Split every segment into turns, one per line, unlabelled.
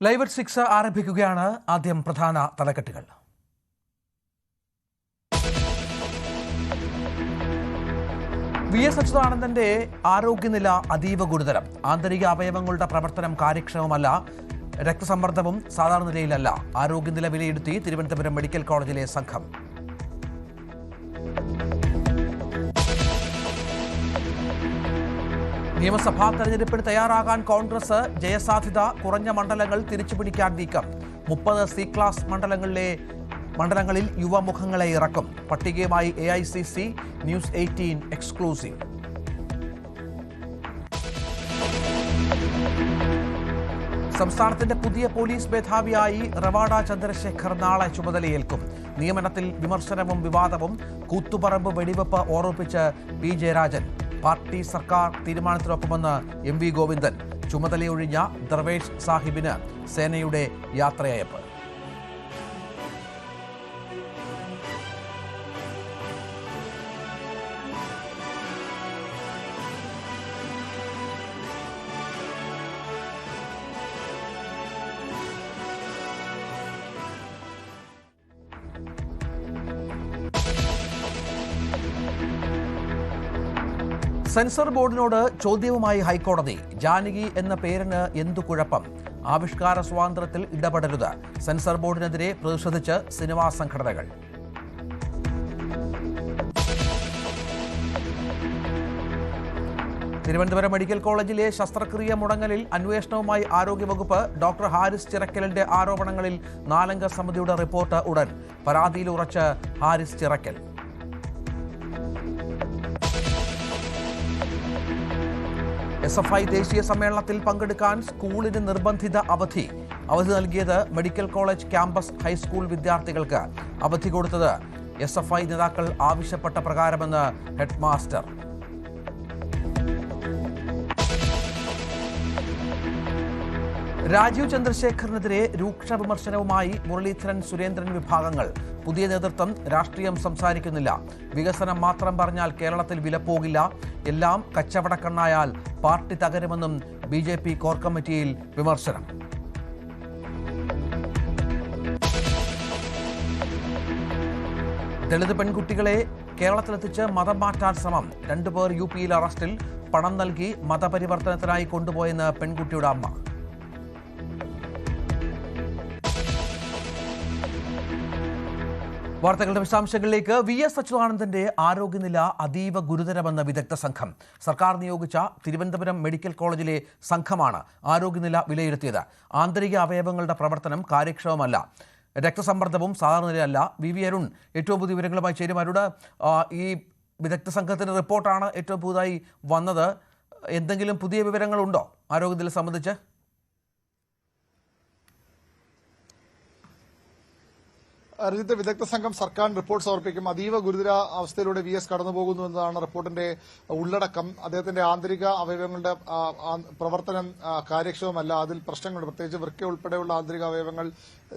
Live at 6 ആരംഭിക്കുകയാണ്. ആദ്യം പ്രധാന തലക്കെട്ടുകൾ. വി.എസ്. അച്യുതാനന്ദന്റെ ആരോഗ്യനില അതീവ ഗുരുതരം. ആന്തരിക അവയവങ്ങളുടെ പ്രവർത്തനം കാര്യക്ഷമമല്ല. രക്തസമ്മർദ്ദവും സാധാരണ നിലയിലല്ല. ആരോഗ്യനില വിലയിരുത്തി തിരുവനന്തപുരം മെഡിക്കൽ കോളേജിലെ സംഘം. നിയമസഭാ തെരഞ്ഞെടുപ്പിന് തയ്യാറാകാൻ കോൺഗ്രസ്. ജയസാധ്യത കുറഞ്ഞ മണ്ഡലങ്ങൾ തിരിച്ചുപിടിക്കാൻ നീക്കം. 30 സി ക്ലാസ് മണ്ഡലങ്ങളിൽ യുവമുഖങ്ങളെ ഇറക്കും. പട്ടികയുമായി AICC. News 18 exclusive. സംസ്ഥാനത്തിന്റെ പുതിയ പോലീസ് മേധാവിയായി റവാഡ ചന്ദ്രശേഖർ നാളെ ചുമതലയേൽക്കും. നിയമനത്തിൽ വിമർശനവും വിവാദവും. കൂത്തുപറമ്പ് വെടിവെപ്പ് ഓർമ്മിപ്പിച്ച് P. ജയരാജൻ. പാർട്ടി സർക്കാർ തീരുമാനത്തിനൊപ്പമെന്ന് MV ഗോവിന്ദൻ. ചുമതലയൊഴിഞ്ഞ ദർവേഷ് സാഹിബിന് സേനയുടെ യാത്രയയപ്പ്. സെൻസർ ബോർഡിനോട് ചോദ്യവുമായി ഹൈക്കോടതി. ജാനകി എന്ന പേരിന് എന്തു കുഴപ്പം? ആവിഷ്കാര സ്വാതന്ത്ര്യത്തിൽ ഇടപെടരുത്. സെൻസർ ബോർഡിനെതിരെ പ്രതിഷേധിച്ച് സിനിമാ സംഘടനകൾ. തിരുവനന്തപുരം മെഡിക്കൽ കോളേജിലെ ശസ്ത്രക്രിയ മുടങ്ങലിൽ അന്വേഷണവുമായി ആരോഗ്യവകുപ്പ്. ഡോക്ടർ ഹാരിസ് ചിറക്കലിന്റെ ആരോപണങ്ങളിൽ 4 അംഗ സമിതിയുടെ റിപ്പോർട്ട് ഉടൻ. പരാതിയിൽ ഉറച്ച് ഹാരിസ് ചിറക്കൽ. SFI ദേശീയ സമ്മേളനത്തിൽ പങ്കെടുക്കാൻ സ്കൂളിന് നിർബന്ധിത അവധി. അവധി നൽകിയത് മെഡിക്കൽ കോളേജ് ക്യാമ്പസ് ഹൈസ്കൂൾ വിദ്യാർത്ഥികൾക്ക്. അവധി കൊടുത്തത് SFI നേതാക്കൾ ആവശ്യപ്പെട്ട പ്രകാരമെന്ന് ഹെഡ് മാസ്റ്റർ. രാജീവ് ചന്ദ്രശേഖറിനെതിരെ രൂക്ഷ വിമർശനവുമായി മുരളീധരൻ സുരേന്ദ്രൻ വിഭാഗങ്ങൾ. പുതിയ നേതൃത്വം രാഷ്ട്രീയം സംസാരിക്കുന്നില്ല. വികസനം മാത്രം പറഞ്ഞാൽ കേരളത്തിൽ വിലപ്പോകില്ല. എല്ലാം കച്ചവടക്കണ്ണായാൽ പാർട്ടി തകരുമെന്നും BJP കോർ കമ്മിറ്റിയിൽ വിമർശനം. ദളിത് പെൺകുട്ടികളെ കേരളത്തിലെത്തിച്ച് മതം മാറ്റാൻ ശ്രമം. 2 പേർ UP-യിൽ അറസ്റ്റിൽ. പണം നൽകി മതപരിവർത്തനത്തിനായി കൊണ്ടുപോയെന്ന് പെൺകുട്ടിയുടെ അമ്മ. വാർത്തകളുടെ വിശദാംശങ്ങളിലേക്ക്. വി.എസ്. അച്യുതാനന്ദന്റെ ആരോഗ്യനില അതീവ ഗുരുതരമെന്ന വിദഗ്ധ സംഘം. സർക്കാർ നിയോഗിച്ച തിരുവനന്തപുരം മെഡിക്കൽ കോളേജിലെ സംഘമാണ് ആരോഗ്യനില വിലയിരുത്തിയത്. ആന്തരിക അവയവങ്ങളുടെ പ്രവർത്തനം കാര്യക്ഷമമല്ല. രക്തസമ്മർദ്ദവും സാധാരണ നിലയല്ല. വി അരുൺ ഏറ്റവും പുതിയ വിവരങ്ങളുമായി ചേരും. അരുണ്, ഈ വിദഗ്ധ സംഘത്തിന്റെ റിപ്പോർട്ടാണ് ഏറ്റവും പുതുതായി വന്നത്. എന്തെങ്കിലും പുതിയ വിവരങ്ങളുണ്ടോ ആരോഗ്യനില സംബന്ധിച്ച്?
അരിജിത്ത്, വിദഗ്ധ സംഘം സർക്കാർ റിപ്പോർട്ട് സമർപ്പിക്കും. അതീവ ഗുരുതര അവസ്ഥയിലൂടെ VS കടന്നുപോകുന്നു എന്നതാണ് റിപ്പോർട്ടിന്റെ ഉള്ളടക്കം. അദ്ദേഹത്തിന്റെ ആന്തരിക അവയവങ്ങളുടെ പ്രവർത്തനം കാര്യക്ഷമമല്ല. അതിൽ പ്രശ്നങ്ങളുണ്ട്. പ്രത്യേകിച്ച് വൃക്ക ഉൾപ്പെടെയുള്ള ആന്തരിക അവയവങ്ങൾ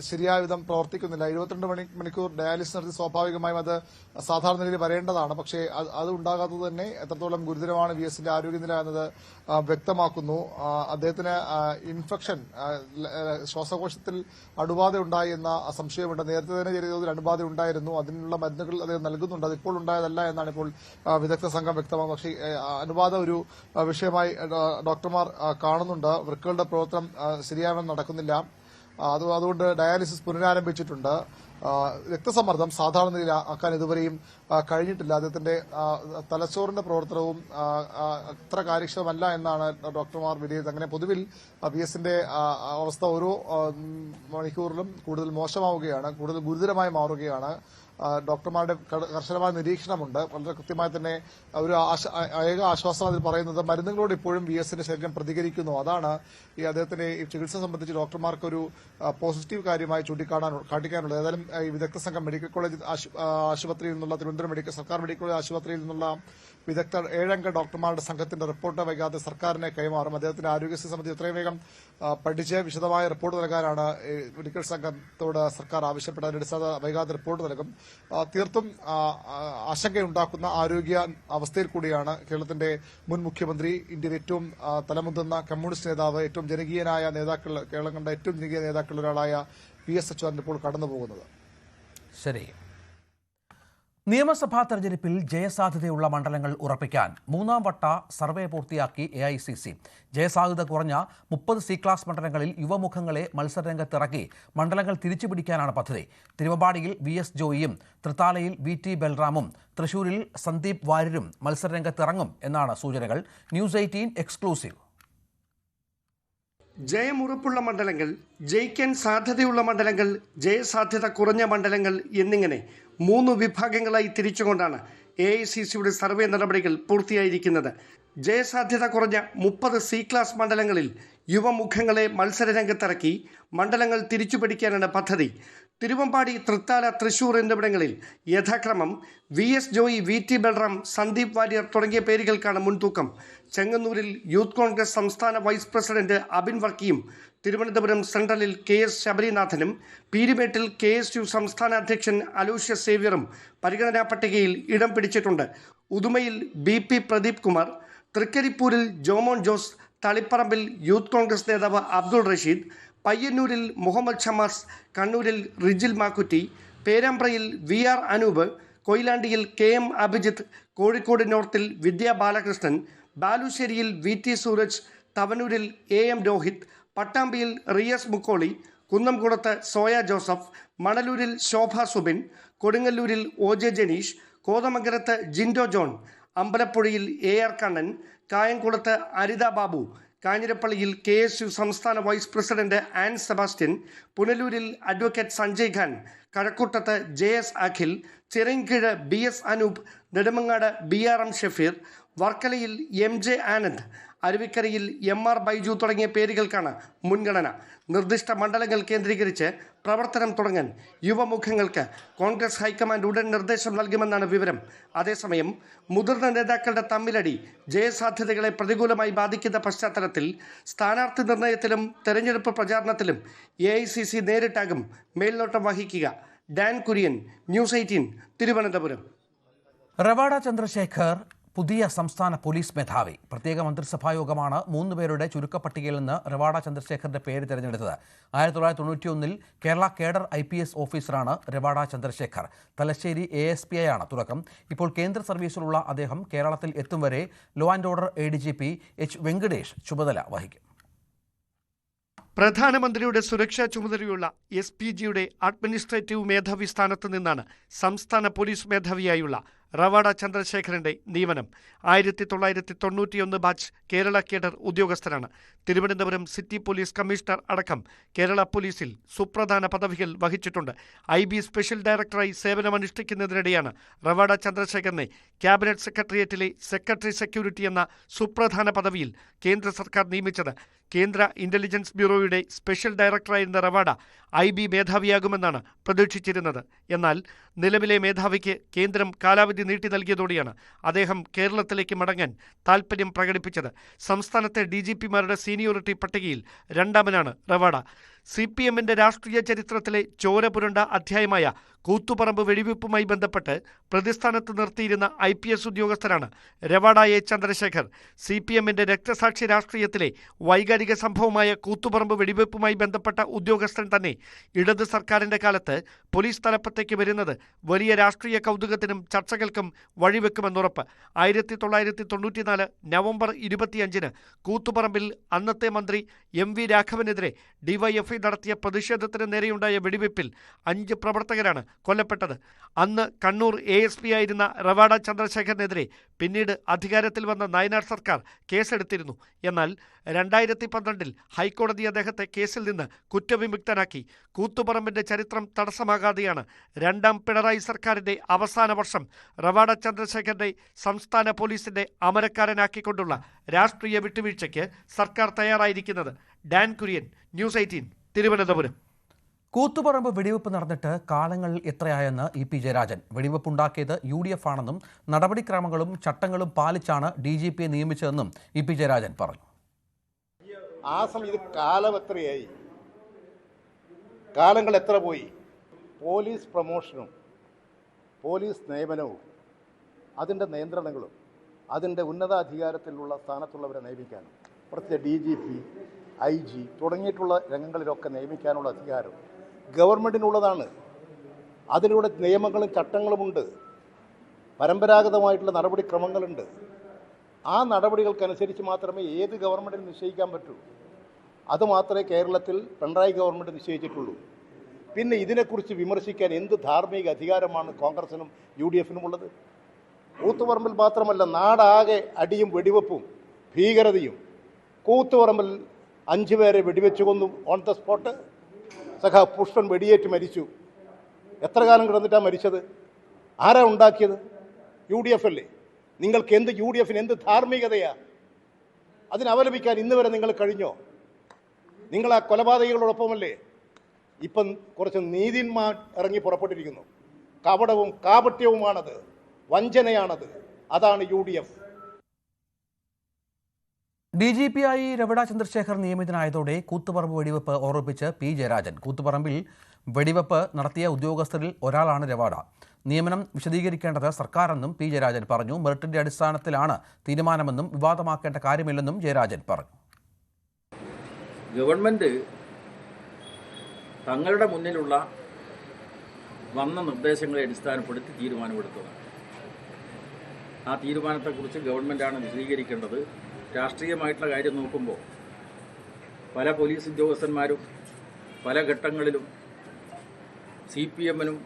ശരിയായ വിധം പ്രവർത്തിക്കുന്നില്ല. 22 മണിക്കൂർ ഡയാലിസിസ് നടത്തി സ്വാഭാവികമായും അത് സാധാരണ നിലയിൽ വരേണ്ടതാണ്. പക്ഷേ അത് ഉണ്ടാകാത്തത് തന്നെ എത്രത്തോളം ഗുരുതരമാണ് VSന്റെ ആരോഗ്യനില എന്നത് വ്യക്തമാക്കുന്നു. അദ്ദേഹത്തിന് ഇൻഫെക്ഷൻ, ശ്വാസകോശത്തിൽ അണുബാധ ഉണ്ടായി എന്ന സംശയമുണ്ട്. നേരത്തെ തന്നെ ചെറിയ തോതിൽ അണുബാധ ഉണ്ടായിരുന്നു. അതിനുള്ള മരുന്നുകൾ അദ്ദേഹം നൽകുന്നുണ്ട്. അതിപ്പോൾ ഉണ്ടായതല്ല എന്നാണ് ഇപ്പോൾ വിദഗ്ധ സംഘം വ്യക്തമാക്കുന്നത്. പക്ഷേ അണുബാധ ഒരു വിഷയമായി ഡോക്ടർമാർ കാണുന്നുണ്ട്. വൃക്കകളുടെ പ്രവർത്തനം ശരിയായി നടക്കുന്നില്ല. അതുകൊണ്ട് ഡയാലിസിസ് പുനരാരംഭിച്ചിട്ടുണ്ട്. രക്തസമ്മർദ്ദം സാധാരണ നിലയിലാക്കാൻ ഇതുവരെയും കഴിഞ്ഞിട്ടില്ല. അദ്ദേഹത്തിന്റെ തലച്ചോറിന്റെ പ്രവർത്തനവും അത്ര കാര്യക്ഷമമല്ല എന്നാണ് ഡോക്ടർമാർ വിലയിരുത്തുന്നത്. അങ്ങനെ പൊതുവിൽ VSന്റെ അവസ്ഥ ഓരോ മണിക്കൂറിലും കൂടുതൽ മോശമാവുകയാണ്, കൂടുതൽ ഗുരുതരമായി മാറുകയാണ്. ഡോക്ടർമാരുടെ കർശനമായ നിരീക്ഷണമുണ്ട്. വളരെ കൃത്യമായി തന്നെ ഒരു ഏക ആശ്വാസം അതിൽ പറയുന്നത് മരുന്നുകളോട് ഇപ്പോഴും VSന്റെ ശരീരം പ്രതികരിക്കുന്നു. അതാണ് ഈ അദ്ദേഹത്തിന്റെ ഈ ചികിത്സ സംബന്ധിച്ച് ഡോക്ടർമാർക്കൊരു പോസിറ്റീവ് കാര്യമായി കാട്ടിക്കാനുള്ളത്. ഏതായാലും ഈ വിദഗ്ധ സംഘം മെഡിക്കൽ കോളേജ് ആശുപത്രിയിൽ നിന്നുള്ള തിരുവനന്തപുരം സർക്കാർ മെഡിക്കൽ കോളേജ് ആശുപത്രിയിൽ നിന്നുള്ള വിദഗ്ധർ 7 ഡോക്ടർമാരുടെ സംഘത്തിന്റെ റിപ്പോർട്ട് വൈകാതെ സർക്കാരിനെ കൈമാറും. അദ്ദേഹത്തിന്റെ ആരോഗ്യസ്ഥിതി സംബന്ധിച്ച് എത്രയും വേഗം പഠിച്ച് വിശദമായ റിപ്പോർട്ട് നൽകാനാണ് മെഡിക്കൽ സംഘത്തോട് സർക്കാർ ആവശ്യപ്പെട്ട അടിസ്ഥാന വൈകാതെ റിപ്പോർട്ട് നൽകും. തീർത്തും ആശങ്കയുണ്ടാക്കുന്ന ആരോഗ്യ അവസ്ഥയിൽ കൂടിയാണ് കേരളത്തിന്റെ മുൻ മുഖ്യമന്ത്രി, ഇന്ത്യയിൽ ഏറ്റവും തലമുതിർന്ന കമ്മ്യൂണിസ്റ്റ് നേതാവ്, ഏറ്റവും ജനകീയനായ നേതാക്കൾ, കേരളം കണ്ട ഏറ്റവും ജനകീയ നേതാക്കളിൽ ഒരാളായ VS അച്യുതാനന്ദൻ ഇപ്പോൾ കടന്നുപോകുന്നത്.
ശരി. നിയമസഭാ തെരഞ്ഞെടുപ്പിൽ ജയസാധ്യതയുള്ള മണ്ഡലങ്ങൾ ഉറപ്പിക്കാൻ 3ാം വട്ട സർവേ പൂർത്തിയാക്കി AICC. ജയസാധ്യത കുറഞ്ഞ 30 C ക്ലാസ് മണ്ഡലങ്ങളിൽ യുവമുഖങ്ങളെ മത്സരരംഗത്തിറക്കി മണ്ഡലങ്ങൾ തിരിച്ചുപിടിക്കാനാണ് പദ്ധതി. തിരുവമ്പാടിയിൽ VS ജോയിയും തൃത്താലയിൽ VT ബൽറാമും തൃശൂരിൽ സന്ദീപ് വാര്യരും മത്സരരംഗത്തിറങ്ങും എന്നാണ് സൂചനകൾ. News 18 exclusive.
ജയമുറപ്പുള്ള മണ്ഡലങ്ങൾ, ജയിക്കാൻ സാധ്യതയുള്ള മണ്ഡലങ്ങൾ, ജയസാധ്യത കുറഞ്ഞ മണ്ഡലങ്ങൾ എന്നിങ്ങനെ 3 വിഭാഗങ്ങളായി തിരിച്ചുകൊണ്ടാണ് AICCയുടെ സർവേ നടപടികൾ പൂർത്തിയായിരിക്കുന്നത്. ജയസാധ്യത കുറഞ്ഞ 30 C ക്ലാസ് മണ്ഡലങ്ങളിൽ യുവമുഖങ്ങളെ മത്സരരംഗത്തിറക്കി മണ്ഡലങ്ങൾ തിരിച്ചുപിടിക്കാനാണ് പദ്ധതി. തിരുവമ്പാടി, തൃത്താല, തൃശൂർ എന്നിവിടങ്ങളിൽ യഥാക്രമം VS ജോയി, VT ബൽറാം, സന്ദീപ് വാര്യർ തുടങ്ങിയ പേരുകൾക്കാണ് മുൻതൂക്കം. ചെങ്ങന്നൂരിൽ യൂത്ത് കോൺഗ്രസ് സംസ്ഥാന വൈസ് പ്രസിഡന്റ് അബിൻ വർക്കിയും, തിരുവനന്തപുരം സെൻട്രലിൽ KS ശബരിനാഥനും, പീരുമേട്ടിൽ KSU സംസ്ഥാന അധ്യക്ഷൻ അലൂഷ്യസ് സേവ്യറും പരിഗണനാ പട്ടികയിൽ ഇടം പിടിച്ചിട്ടുണ്ട്. ഉദുമയിൽ BP പ്രദീപ് കുമാർ, തൃക്കരിപ്പൂരിൽ ജോമോൻ ജോസ്, തളിപ്പറമ്പിൽ യൂത്ത് കോൺഗ്രസ് നേതാവ് അബ്ദുൾ റഷീദ്, പയ്യന്നൂരിൽ മുഹമ്മദ് ഷമാസ്, കണ്ണൂരിൽ Rijil Makkutty, പേരാമ്പ്രയിൽ VR Anoop, കൊയിലാണ്ടിയിൽ KM Abhijith, Kozhikode നോർത്തിൽ Vidya Balakrishnan, ബാലുശ്ശേരിയിൽ VT Sooraj, തവനൂരിൽ AM Rohit, പട്ടാമ്പിയിൽ Riyas Mukkoli, കുന്നംകുളത്ത് സോയ ജോസഫ്, മണലൂരിൽ ശോഭ സുബിൻ, കൊടുങ്ങല്ലൂരിൽ OJ ജനീഷ്, കോതമംഗലത്ത് ജിൻഡോ ജോൺ, അമ്പലപ്പുഴയിൽ AR കണ്ണൻ, കായംകുളത്ത് അരിത ബാബു, കാഞ്ഞിരപ്പള്ളിയിൽ KSU സംസ്ഥാന വൈസ് പ്രസിഡന്റ് ആൻ സെബാസ്റ്റ്യൻ, പുനലൂരിൽ അഡ്വക്കേറ്റ് സഞ്ജയ് ഖാൻ, കഴക്കൂട്ടത്ത് JS Akhil, Chirayinkeezhu BS Anoop, Nedumangad BRM Shafeer, വർക്കലയിൽ MJ ആനന്ദ്, അരുവിക്കരയിൽ MR ബൈജു തുടങ്ങിയ പേരുകൾക്കാണ് മുൻഗണന. നിർദ്ദിഷ്ട മണ്ഡലങ്ങൾ കേന്ദ്രീകരിച്ച് പ്രവർത്തനം തുടങ്ങാൻ യുവമുഖങ്ങൾക്ക് കോൺഗ്രസ് ഹൈക്കമാൻഡ് ഉടൻ നിർദ്ദേശം നൽകുമെന്നാണ് വിവരം. അതേസമയം മുതിർന്ന നേതാക്കളുടെ തമ്മിലടി ജയസാധ്യതകളെ പ്രതികൂലമായി ബാധിക്കുന്ന പശ്ചാത്തലത്തിൽ സ്ഥാനാർത്ഥി നിർണയത്തിലും തെരഞ്ഞെടുപ്പ് പ്രചാരണത്തിലും AICC നേരിട്ടാകും മേൽനോട്ടം വഹിക്കുക. ഡാൻ കുര്യൻ, ന്യൂസ് 18, തിരുവനന്തപുരം.
റവാഡ ചന്ദ്രശേഖർ പുതിയ സംസ്ഥാന പോലീസ് മേധാവി. പ്രത്യേക മന്ത്രിസഭാ യോഗമാണ് 3 പേരുടെ ചുരുക്കപ്പട്ടികയിൽ നിന്ന് റവാഡ ചന്ദ്രശേഖറിന്റെ പേര് തിരഞ്ഞെടുത്തത്. 1991 കേരള കേഡർ IPS ഓഫീസറാണ് റവാഡ ചന്ദ്രശേഖർ. തലശ്ശേരി ASP ആയാണ് തുടക്കം. ഇപ്പോൾ കേന്ദ്ര സർവീസിലുള്ള അദ്ദേഹം കേരളത്തിൽ എത്തും വരെ law and order ADGP H Venkatesh ചുമതല വഹിക്കും.
പ്രധാനമന്ത്രിയുടെ സുരക്ഷാ ചുമതലയുള്ള SPGയുടെ അഡ്മിനിസ്ട്രേറ്റീവ് മേധാവി സ്ഥാനത്ത് നിന്നാണ് സംസ്ഥാന പോലീസ് മേധാവിയായുള്ള റവാഡ ചന്ദ്രശേഖരന്റെ നിയമനം. 1991 ബാച്ച് കേരള കേഡർ ഉദ്യോഗസ്ഥനാണ്. തിരുവനന്തപുരം സിറ്റി പോലീസ് കമ്മീഷണർ അടക്കം കേരള പോലീസിൽ സുപ്രധാന പദവികൾ വഹിച്ചിട്ടുണ്ട്. IB സ്പെഷ്യൽ ഡയറക്ടറായി സേവനമനുഷ്ഠിക്കുന്നതിനിടെയാണ് റവാഡ ചന്ദ്രശേഖരനെ ക്യാബിനറ്റ് സെക്രട്ടേറിയറ്റിലെ സെക്രട്ടറി സെക്യൂരിറ്റി എന്ന സുപ്രധാന പദവിയിൽ കേന്ദ്ര സർക്കാർ നിയമിച്ചത്. കേന്ദ്ര ഇന്റലിജൻസ് ബ്യൂറോയുടെ സ്പെഷ്യൽ ഡയറക്ടറായിരുന്ന റവാഡ IB മേധാവിയാകുമെന്നാണ് പ്രതീക്ഷിച്ചിരുന്നത്. എന്നാൽ നിലവിലെ മേധാവിക്ക് കേന്ദ്രം കാലാവധി നീട്ടി നൽകിയതോടെയാണ് അദ്ദേഹം കേരളത്തിലേക്ക് മടങ്ങാൻ താൽപ്പര്യം പ്രകടിപ്പിച്ചത്. സംസ്ഥാനത്തെ DGPമാരുടെ സീനിയോറിറ്റി പട്ടികയിൽ 2ാമനാണ് റവാഡ. CPMന്റെ രാഷ്ട്രീയ ചരിത്രത്തിലെ ചോര പുരണ്ട അധ്യായമായ കൂത്തുപറമ്പ് വെടിവെപ്പുമായി ബന്ധപ്പെട്ട് പ്രതിസ്ഥാനത്ത് നിർത്തിയിരുന്ന IPS ഉദ്യോഗസ്ഥരാണ് റവാഡ ചന്ദ്രശേഖർ. CPMന്റെ രക്തസാക്ഷി രാഷ്ട്രീയത്തിലെ വൈകാരിക സംഭവമായ കൂത്തുപറമ്പ് വെടിവെപ്പുമായി ബന്ധപ്പെട്ട ഉദ്യോഗസ്ഥൻ തന്നെ ഇടത് സർക്കാരിന്റെ കാലത്ത് പോലീസ് തലപ്പത്തേക്ക് വരുന്നത് വലിയ രാഷ്ട്രീയ കൗതുകത്തിനും ചർച്ചകൾക്കും വഴിവെക്കുമെന്നുറപ്പ്. 1994 നവംബർ 25 കൂത്തുപറമ്പിൽ അന്നത്തെ മന്ത്രി MV രാഘവനെതിരെ DYFI നടത്തിയ പ്രതിഷേധത്തിന് നേരെയുണ്ടായ വെടിവെപ്പിൽ 5 പ്രവർത്തകരാണ് കൊല്ലപ്പെട്ടത്. അന്ന് കണ്ണൂർ ASP ആയിരുന്ന റവാഡ ചന്ദ്രശേഖരനെതിരെ പിന്നീട് അധികാരത്തിൽ വന്ന നയനാർ സർക്കാർ കേസെടുത്തിരുന്നു. എന്നാൽ 2012 ഹൈക്കോടതി അദ്ദേഹത്തെ കേസിൽ നിന്ന് കുറ്റവിമുക്തനാക്കി. കൂത്തുപറമ്പിന്റെ ചരിത്രം തടസ്സമാകാതെയാണ് 2ാം പിണറായി സർക്കാരിന്റെ അവസാന വർഷം റവാഡ ചന്ദ്രശേഖരനെ സംസ്ഥാന പോലീസിന്റെ അമരക്കാരനാക്കിക്കൊണ്ടുള്ള രാഷ്ട്രീയ വിട്ടുവീഴ്ചയ്ക്ക് സർക്കാർ തയ്യാറായിരിക്കുന്നത്. ഡാൻ കുര്യൻ, ന്യൂസ് 18, തിരുവനന്തപുരം.
കൂത്തുപറമ്പ് വെടിവെപ്പ് നടന്നിട്ട് കാലങ്ങൾ എത്രയായെന്ന് ഇ.പി. ജയരാജൻ. വെടിവെപ്പുണ്ടാക്കിയത് UDF ആണെന്നും നടപടിക്രമങ്ങളും ചട്ടങ്ങളും പാലിച്ചാണ് DGPയെ നിയമിച്ചതെന്നും ഇ.പി. ജയരാജൻ പറഞ്ഞു.
ആ സമയത്ത് കാലം എത്രയായി, കാലങ്ങൾ എത്ര പോയി? പോലീസ് പ്രൊമോഷനും പോലീസ് നിയമനവും അതിൻ്റെ നിയന്ത്രണങ്ങളും അതിൻ്റെ ഉന്നതാധികാരത്തിലുള്ള സ്ഥാനത്തുള്ളവരെ നിയമിക്കാനും പ്രത്യേക DGP, IG തുടങ്ങിയിട്ടുള്ള രംഗങ്ങളിലൊക്കെ നിയമിക്കാനുള്ള അധികാരം ഗവൺമെൻറ്റിനുള്ളതാണ്. അതിലൂടെ നിയമങ്ങളും ചട്ടങ്ങളുമുണ്ട്, പരമ്പരാഗതമായിട്ടുള്ള നടപടിക്രമങ്ങളുണ്ട്. ആ നടപടികൾക്കനുസരിച്ച് മാത്രമേ ഏത് ഗവൺമെൻറ്റിന് നിശ്ചയിക്കാൻ പറ്റൂ. അതുമാത്രമേ കേരളത്തിൽ പിണറായി ഗവൺമെൻറ് നിശ്ചയിച്ചിട്ടുള്ളൂ. പിന്നെ ഇതിനെക്കുറിച്ച് വിമർശിക്കാൻ എന്ത് ധാർമ്മിക അധികാരമാണ് കോൺഗ്രസിനും UDFനും ഉള്ളത്? കൂത്തുപറമ്പിൽ മാത്രമല്ല, നാടാകെ അടിയും വെടിവെപ്പും ഭീകരതയും. കൂത്തുപറമ്പിൽ 5 പേരെ വെടിവെച്ച് കൊന്നു ഓൺ ദ സ്പോട്ട്. സഖാ പുഷ്പൻ വെടിയേറ്റ് മരിച്ചു. എത്ര കാലം കിടന്നിട്ടാണ് മരിച്ചത്? ആരാ ഉണ്ടാക്കിയത്? UDF അല്ലേ? നിങ്ങൾക്ക് എന്ത് UDFന് എന്ത് ധാർമ്മികതയാ അതിനവലപിക്കാൻ ഇന്ന് വരെ നിങ്ങൾ കഴിഞ്ഞോ? നിങ്ങൾ ആ കൊലപാതകികളോടൊപ്പമല്ലേ? ഇപ്പം കുറച്ച് നീതിന്മാർ ഇറങ്ങി പുറപ്പെട്ടിരിക്കുന്നു. കപടവും കാപട്യവുമാണത്, വഞ്ചനയാണത്. അതാണ് UDF.
DGPയായി രവിട ചന്ദ്രശേഖർ നിയമിതനായതോടെ കൂത്തുപറമ്പ് വെടിവെപ്പ് ഓർമ്മിപ്പിച്ച് P. ജയരാജൻ. കൂത്തുപറമ്പിൽ വെടിവെപ്പ് നടത്തിയ ഉദ്യോഗസ്ഥരിൽ ഒരാളാണ് രവാഡ. നിയമനം വിശദീകരിക്കേണ്ടത് സർക്കാരെന്നും P. ജയരാജൻ പറഞ്ഞു. മെറിറ്റിന്റെ അടിസ്ഥാനത്തിലാണ് തീരുമാനമെന്നും വിവാദമാക്കേണ്ട കാര്യമില്ലെന്നും ജയരാജൻ പറഞ്ഞു.
ഗവൺമെൻറ് തങ്ങളുടെ മുന്നിലുള്ള വന്ന നിർദ്ദേശങ്ങളെ അടിസ്ഥാനപ്പെടുത്തി തീരുമാനമെടുത്തതാണ്. ആ തീരുമാനത്തെക്കുറിച്ച് ഗവൺമെൻറ്റാണ് വിശദീകരിക്കേണ്ടത്. രാഷ്ട്രീയമായിട്ടുള്ള കാര്യം നോക്കുമ്പോൾ പല പോലീസ് ഉദ്യോഗസ്ഥന്മാരും പല ഘട്ടങ്ങളിലും CPMനും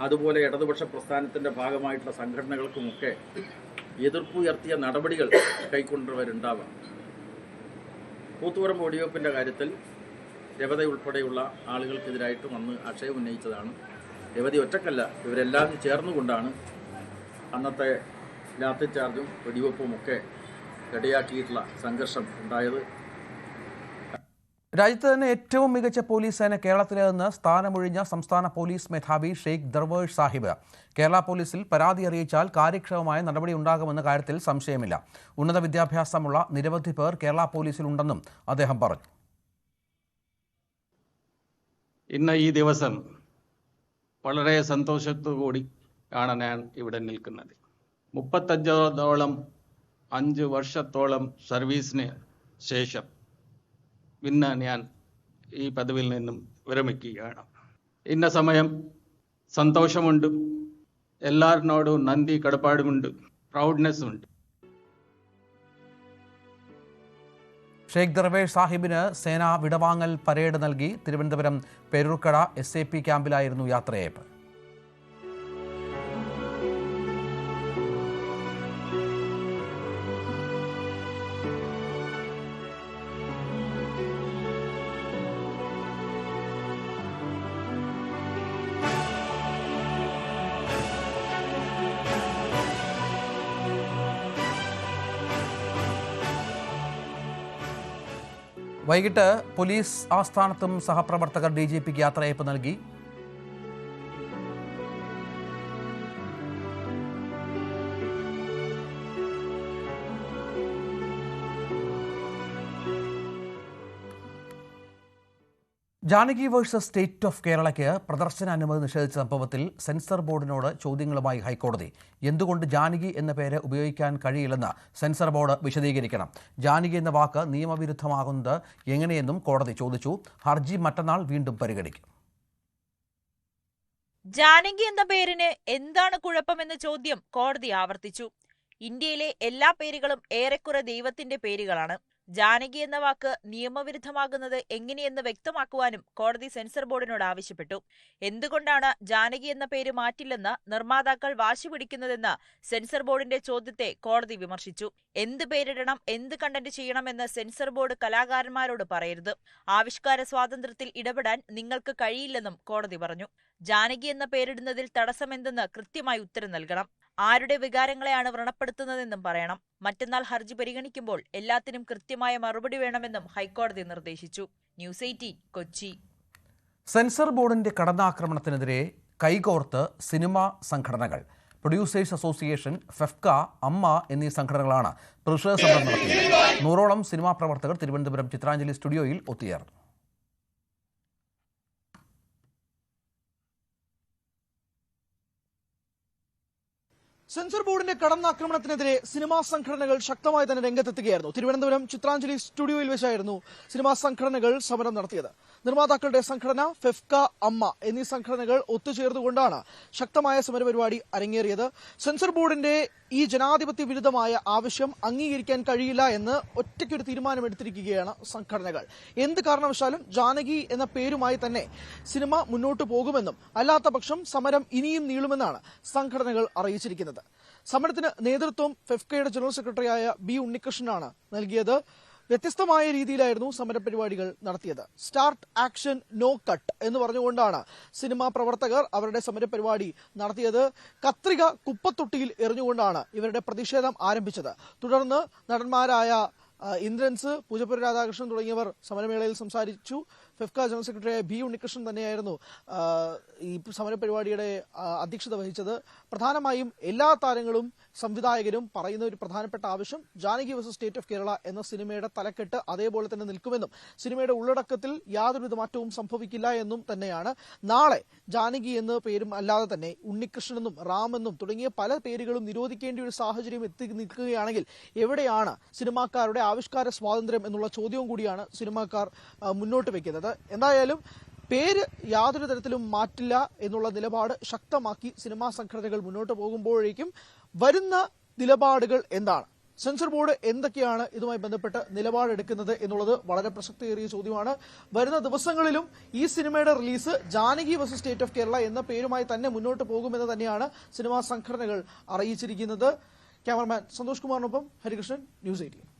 അതുപോലെ ഇടതുപക്ഷ പ്രസ്ഥാനത്തിൻ്റെ ഭാഗമായിട്ടുള്ള സംഘടനകൾക്കുമൊക്കെ എതിർപ്പുയർത്തിയ നടപടികൾ കൈക്കൊണ്ടവരുണ്ടാവാം. കൂത്തുപറമ്പ് വെടിവെപ്പിൻ്റെ കാര്യത്തിൽ രവതി ഉൾപ്പെടെയുള്ള ആളുകൾക്കെതിരായിട്ട് വന്ന് ആക്ഷേപം ഉന്നയിച്ചതാണ്. രവതി ഒറ്റക്കല്ല, ഇവരെല്ലാം ചേർന്നുകൊണ്ടാണ് അന്നത്തെ ലാത്തി ചാർജും വെടിവെപ്പുമൊക്കെ ഇടയാക്കിയിട്ടുള്ള സംഘർഷം ഉണ്ടായത്.
രാജ്യത്ത് തന്നെ ഏറ്റവും മികച്ച പോലീസ് സേന കേരളത്തിലെ നിന്ന് സ്ഥാനമൊഴിഞ്ഞ സംസ്ഥാന പോലീസ് മേധാവി ഷെയ്ഖ് ദർവേഷ് സാഹിബ് കേരള പോലീസിൽ പരാതി അറിയിച്ചാൽ കാര്യക്ഷമമായ നടപടി ഉണ്ടാകുമെന്ന കാര്യത്തിൽ സംശയമില്ല. ഉന്നത വിദ്യാഭ്യാസമുള്ള നിരവധി പേർ കേരള പോലീസിലുണ്ടെന്നും അദ്ദേഹം പറഞ്ഞു.
ഇന്ന് ഈ ദിവസം വളരെ സന്തോഷത്തോടുകൂടി ആണ് ഞാൻ ഇവിടെ നിൽക്കുന്നത്. 5 വർഷത്തോളം സർവീസിന് ശേഷം ഇന്ന് ഞാൻ ഈ പദവിയിൽ നിന്നും വിരമിക്കുകയാണ്. ഇന്ന സമയം സന്തോഷമുണ്ട്, എല്ലാവരിനോടും നന്ദി കടപ്പാടുമുണ്ട്, പ്രൗഡ്നെസ് ഉണ്ട്.
ഷെയ്ഖ് ദർവേഷ് സാഹിബിന് സേനാ വിടവാങ്ങൽ പരേഡ് നൽകി. തിരുവനന്തപുരം പേരൂർക്കട SAP ക്യാമ്പിലായിരുന്നു യാത്രയയപ്പ്. വൈകിട്ട് പോലീസ് ആസ്ഥാനത്തും സഹപ്രവർത്തകർ DGPക്ക് യാത്രയയപ്പ് നൽകി. ജാനകി വേഴ്സസ് സ്റ്റേറ്റ് ഓഫ് കേരളയ്ക്ക് പ്രദർശന അനുമതി നിഷേധിച്ച സംഭവത്തിൽ സെൻസർ ബോർഡിനോട് ചോദ്യങ്ങളുമായി ഹൈക്കോടതി. എന്തുകൊണ്ട് ജാനകി എന്ന പേര് ഉപയോഗിക്കാൻ കഴിയില്ലെന്ന് സെൻസർ ബോർഡ് വിശദീകരിക്കണം. ജാനകി എന്ന വാക്ക് നിയമവിരുദ്ധമാകുന്നത് എങ്ങനെയെന്നും കോടതി ചോദിച്ചു. ഹർജി മറ്റന്നാൾ വീണ്ടും പരിഗണിക്കും.
ജാനകി എന്ന പേരിന് എന്താണ് കുഴപ്പമെന്ന ചോദ്യം കോടതി ആവർത്തിച്ചു. ഇന്ത്യയിലെ എല്ലാ പേരുകളും ഏറെക്കുറെ ദൈവത്തിന്റെ പേരുകളാണ്. ജാനകി എന്ന വാക്ക് നിയമവിരുദ്ധമാകുന്നത് എങ്ങനെയെന്ന് വ്യക്തമാക്കുവാനും കോടതി സെൻസർ ബോർഡിനോട് ആവശ്യപ്പെട്ടു. എന്തുകൊണ്ടാണ് ജാനകി എന്ന പേര് മാറ്റില്ലെന്ന് നിർമ്മാതാക്കൾ വാശി പിടിക്കുന്നതെന്ന് സെൻസർ ബോർഡിന്റെ ചോദ്യത്തെ കോടതി വിമർശിച്ചു. എന്ത് പേരിടണം, എന്ത് കണ്ടന്റ് ചെയ്യണമെന്ന് സെൻസർ ബോർഡ് കലാകാരന്മാരോട് പറയരുത്. ആവിഷ്കാര സ്വാതന്ത്ര്യത്തിൽ ഇടപെടാൻ നിങ്ങൾക്ക് കഴിയില്ലെന്നും കോടതി പറഞ്ഞു. ജാനകി എന്ന പേരിടുന്നതിൽ തടസ്സമെന്തെന്ന് കൃത്യമായി ഉത്തരം നൽകണം. ആരുടെ വികാരങ്ങളെയാണ് വ്രണപ്പെടുത്തുന്നതെന്നും പറയണം. മറ്റന്നാൾ ഹർജി പരിഗണിക്കുമ്പോൾ എല്ലാത്തിനും കൃത്യമായ മറുപടി വേണമെന്നും ഹൈക്കോടതി നിർദ്ദേശിച്ചു. ന്യൂസ് 18 കൊച്ചി.
സെൻസർ ബോർഡിന്റെ കടന്നാക്രമണത്തിനെതിരെ കൈകോർത്ത് സിനിമാ സംഘടനകൾ. പ്രൊഡ്യൂസേഴ്സ് അസോസിയേഷൻ, ഫെഫ്ക, അമ്മ എന്നീ സംഘടനകളാണ് പ്രതിഷേധ സമരം നടത്തിയത്. 100ഓളം സിനിമാ പ്രവർത്തകർ തിരുവനന്തപുരം ചിത്രാഞ്ജലി സ്റ്റുഡിയോയിൽ ഒത്തുചേർന്നു.
സെൻസർ ബോർഡിന്റെ കടന്നാക്രമണത്തിനെതിരെ സിനിമാ സംഘടനകൾ ശക്തമായി തന്നെ രംഗത്തെത്തുകയായിരുന്നു. തിരുവനന്തപുരം ചിത്രാഞ്ജലി സ്റ്റുഡിയോയിൽ വെച്ചായിരുന്നു സിനിമാ സംഘടനകൾ സമരം നടത്തിയത്. നിർമ്മാതാക്കളുടെ സംഘടന, ഫെഫ്ക, അമ്മ എന്നീ സംഘടനകൾ ഒത്തുചേർന്നുകൊണ്ടാണ് ശക്തമായ സമരപരിപാടി അരങ്ങേറിയത്. സെൻസർ ബോർഡിന്റെ ഈ ജനാധിപത്യ വിരുദ്ധമായ ആവശ്യം അംഗീകരിക്കാൻ കഴിയില്ല എന്ന് ഒറ്റയ്ക്കൊരു തീരുമാനമെടുത്തിരിക്കുകയാണ് സംഘടനകൾ. എന്ത് കാരണവശാലും ജാനകി എന്ന പേരുമായി തന്നെ സിനിമ മുന്നോട്ട് പോകുമെന്നും അല്ലാത്ത പക്ഷം സമരം ഇനിയും നീളുമെന്നാണ് സംഘടനകൾ അറിയിച്ചിരിക്കുന്നത്. സമരത്തിന് നേതൃത്വം ഫെഫ്കയുടെ ജനറൽ സെക്രട്ടറിയായ ബി ഉണ്ണികൃഷ്ണനാണ് നൽകിയത്. വ്യത്യസ്തമായ രീതിയിലായിരുന്നു സമരപരിപാടികൾ നടത്തിയത്. സ്റ്റാർട്ട് ആക്ഷൻ നോ കട്ട് എന്ന് പറഞ്ഞുകൊണ്ടാണ് സിനിമാ പ്രവർത്തകർ അവരുടെ സമരപരിപാടി നടത്തിയത്. കത്രിക കുപ്പത്തൊട്ടിയിൽ എറിഞ്ഞുകൊണ്ടാണ് ഇവരുടെ പ്രതിഷേധം ആരംഭിച്ചത്. തുടർന്ന് നടന്മാരായ ഇന്ദ്രൻസ്, പൂജപ്പുര രാധാകൃഷ്ണൻ തുടങ്ങിയവർ സമരമേളയിൽ സംസാരിച്ചു. ഫെഫ്ക ജനറൽ സെക്രട്ടറിയായ ബി ഉണ്ണികൃഷ്ണൻ തന്നെയായിരുന്നു ഈ സമരപരിപാടിയുടെ അധ്യക്ഷത വഹിച്ചത്. പ്രധാനമായും എല്ലാ താരങ്ങളും സംവിധായകരും പറയുന്ന ഒരു പ്രധാനപ്പെട്ട ആവശ്യം Janaki versus state of Kerala എന്ന സിനിമയുടെ തലക്കെട്ട് അതേപോലെ തന്നെ നിൽക്കുമെന്നും സിനിമയുടെ ഉള്ളടക്കത്തിൽ യാതൊരുവിധ മാറ്റവും സംഭവിക്കില്ല എന്നും തന്നെയാണ്. നാളെ ജാനകി എന്ന പേരും അല്ലാതെ തന്നെ ഉണ്ണികൃഷ്ണനെന്നും റാമെന്നും തുടങ്ങിയ പല പേരുകളും നിരോധിക്കേണ്ട ഒരു സാഹചര്യം എത്തി നിൽക്കുകയാണെങ്കിൽ എവിടെയാണ് സിനിമാക്കാരുടെ ആവിഷ്കാര സ്വാതന്ത്ര്യം എന്നുള്ള ചോദ്യവും കൂടിയാണ് സിനിമാക്കാർ മുന്നോട്ട് വെക്കുന്നത്. എന്തായാലും പേര് യാതൊരു തരത്തിലും മാറ്റില്ല എന്നുള്ള നിലപാട് ശക്തമാക്കി സിനിമാ സംഘടനകൾ മുന്നോട്ട് പോകുമ്പോഴേക്കും വരുന്ന നിലപാടുകൾ എന്താണ്, സെൻസർ ബോർഡ് എന്തൊക്കെയാണ് ഇതുമായി ബന്ധപ്പെട്ട് നിലപാടെടുക്കുന്നത് എന്നുള്ളത് വളരെ പ്രസക്തിയേറിയ ചോദ്യമാണ്. വരുന്ന ദിവസങ്ങളിലും ഈ സിനിമയുടെ release Janaki versus state of Kerala എന്ന പേരുമായി തന്നെ മുന്നോട്ട് പോകുമെന്ന് തന്നെയാണ് സിനിമാ സംഘടനകൾ അറിയിച്ചിരിക്കുന്നത്. ക്യാമറമാൻ സന്തോഷ് കുമാറിനൊപ്പം ഹരികൃഷ്ണൻ, ന്യൂസ് 18.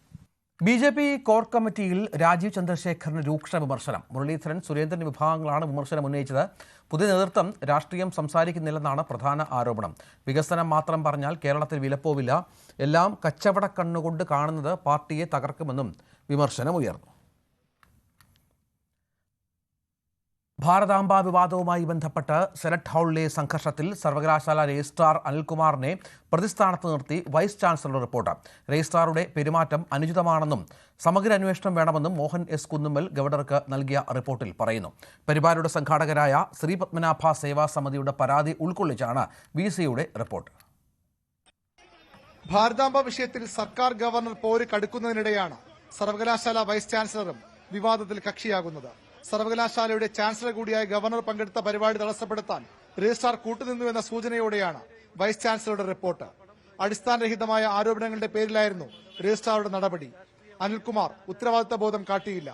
BJP കോർ കമ്മിറ്റിയിൽ രാജീവ് ചന്ദ്രശേഖറിന് രൂക്ഷ വിമർശനം. മുരളീധരൻ, സുരേന്ദ്രൻ വിഭാഗങ്ങളാണ് വിമർശനം ഉന്നയിച്ചത്. പുതിയ നേതൃത്വം രാഷ്ട്രീയം സംസാരിക്കുന്നില്ലെന്നാണ് പ്രധാന ആരോപണം. വികസനം മാത്രം പറഞ്ഞാൽ കേരളത്തിൽ വിലപ്പോവില്ല, എല്ലാം കച്ചവട കണ്ണുകൊണ്ട് കാണുന്നത് പാർട്ടിയെ തകർക്കുമെന്നും വിമർശനമുയർന്നു. ഭാരതാംബ വിവാദവുമായി ബന്ധപ്പെട്ട് സെനറ്റ് ഹാളിലെ സംഘർഷത്തിൽ സർവകലാശാല രജിസ്ട്രാർ അനിൽകുമാറിനെ പ്രതിസ്ഥാനത്ത് നിർത്തി വൈസ് ചാൻസലർ റിപ്പോർട്ട്. രജിസ്ട്രാറുടെ പെരുമാറ്റം അനുചിതമാണെന്നും സമഗ്ര അന്വേഷണം വേണമെന്നും മോഹൻ എസ് കുന്നുമ്മൽ ഗവർണർക്ക് നൽകിയ റിപ്പോർട്ടിൽ പറയുന്നു. പരിപാടിയുടെ സംഘാടകരായ ശ്രീ പത്മനാഭ സേവാ സമിതിയുടെ പരാതി ഉൾക്കൊള്ളിച്ചാണ് VCയുടെ റിപ്പോർട്ട്.
ഭാരതാംബ വിഷയത്തിൽ സർക്കാർ ഗവർണർ പോര് കടുക്കുന്നതിനിടെയാണ് സർവകലാശാല വൈസ് ചാൻസലറും വിവാദത്തിൽ കക്ഷിയാകുന്നത്. സർവകലാശാലയുടെ ചാൻസലർ കൂടിയായ ഗവർണർ പങ്കെടുത്ത പരിപാടി തടസ്സപ്പെടുത്താൻ രജിസ്ട്രാർ കൂട്ടുനിന്നുവെന്ന സൂചനയോടെയാണ് വൈസ് ചാൻസലറുടെ റിപ്പോർട്ട്. അടിസ്ഥാനരഹിതമായ ആരോപണങ്ങളുടെ പേരിലായിരുന്നു രജിസ്ട്രാറുടെ നടപടി. അനിൽകുമാർ ഉത്തരവാദിത്ത ബോധം കാട്ടിയില്ല,